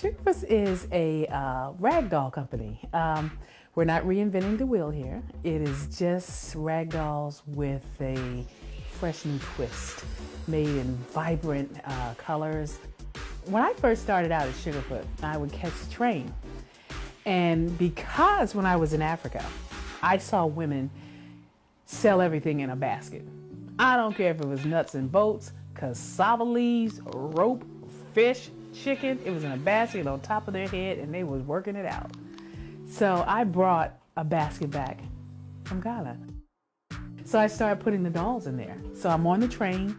Sugarfoots is a rag doll company. We're not reinventing the wheel here. It is just rag dolls with a fresh new twist, made in vibrant colors. When I first started out at Sugarfoot, I would catch the train. And because when I was in Africa, I saw women sell everything in a basket. I don't care if it was nuts and bolts, cassava leaves, rope, fish, chicken. It was in a basket on top of their head and they was working it out. So I brought a basket back from Ghana. So I started putting the dolls in there. So I'm on the train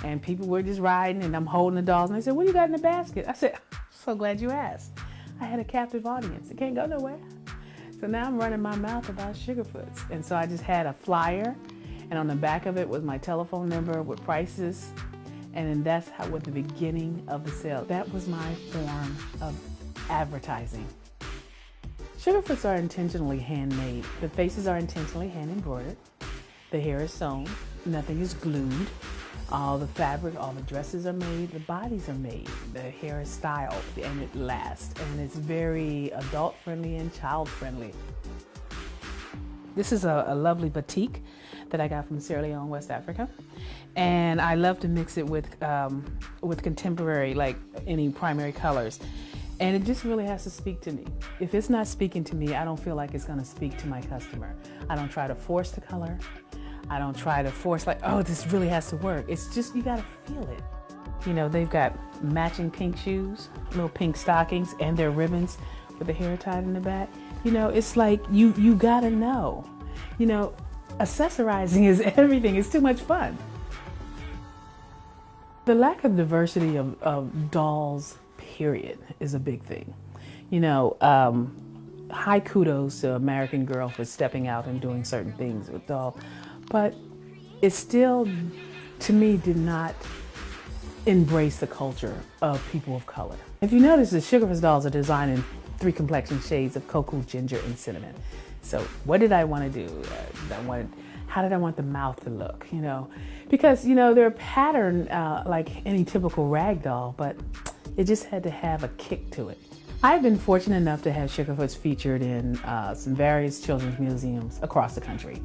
and people were just riding and I'm holding the dolls and they said, "What do you got in the basket?" I said, "So glad you asked." I had a captive audience. It can't go nowhere. So now I'm running my mouth about Sugarfoots. And so I just had a flyer and on the back of it was my telephone number with prices. And then that's how, with the beginning of the sale. That was my form of advertising. Sugarfoots are intentionally handmade. The faces are intentionally hand embroidered. The hair is sewn. Nothing is glued. All the fabric, all the dresses are made. The bodies are made. The hair is styled and it lasts. And it's very adult friendly and child friendly. This is a lovely batik that I got from Sierra Leone, West Africa. And I love to mix it with contemporary, like any primary colors. And it just really has to speak to me. If it's not speaking to me, I don't feel like it's gonna speak to my customer. I don't try to force the color. I don't try to force like, oh, this really has to work. It's just, you gotta feel it. You know, they've got matching pink shoes, little pink stockings, and their ribbons with the hair tied in the back. You know, it's like, you gotta know. You know, accessorizing is everything. It's too much fun. The lack of diversity of dolls, period, is a big thing. You know, high kudos to American Girl for stepping out and doing certain things with dolls, but it still, to me, did not embrace the culture of people of color. If you notice, the Sugarfoots dolls are designed in 3 complexion shades of cocoa, ginger, and cinnamon. So what did I want to do? How did I want the mouth to look, you know? Because, you know, they're a pattern like any typical rag doll, but it just had to have a kick to it. I've been fortunate enough to have Sugarfoots featured in some various children's museums across the country.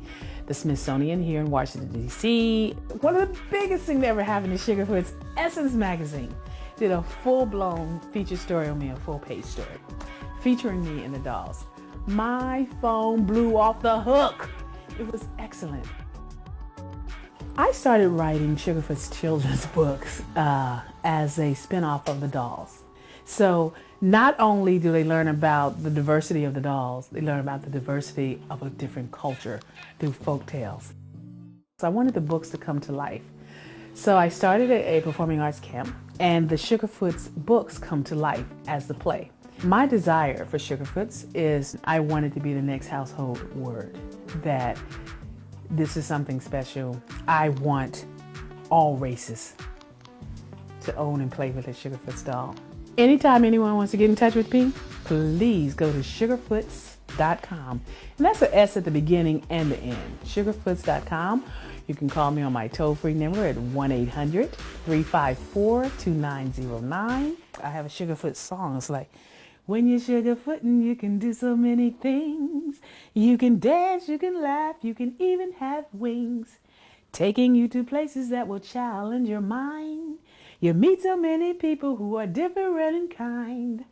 The Smithsonian here in Washington, D.C. One of the biggest things that ever happened to Sugarfoots, Essence Magazine did a full-blown feature story on me, a full-page story, featuring me and the dolls. My phone blew off the hook. It was excellent. I started writing Sugarfoots children's books as a spin-off of the dolls. So not only do they learn about the diversity of the dolls, they learn about the diversity of a different culture through folk tales. So I wanted the books to come to life. So I started a performing arts camp, and the Sugarfoots books come to life as the play. My desire for Sugarfoots is I want it to be the next household word, that this is something special. I want all races to own and play with a Sugarfoots doll. Anytime anyone wants to get in touch with me, please go to sugarfoots.com. And that's an S at the beginning and the end, sugarfoots.com. You can call me on my toll-free number at 1-800-354-2909. I have a Sugarfoot song. It's like, when you're sugarfooting, you can do so many things. You can dance, you can laugh, you can even have wings, taking you to places that will challenge your mind. You meet so many people who are different in kind.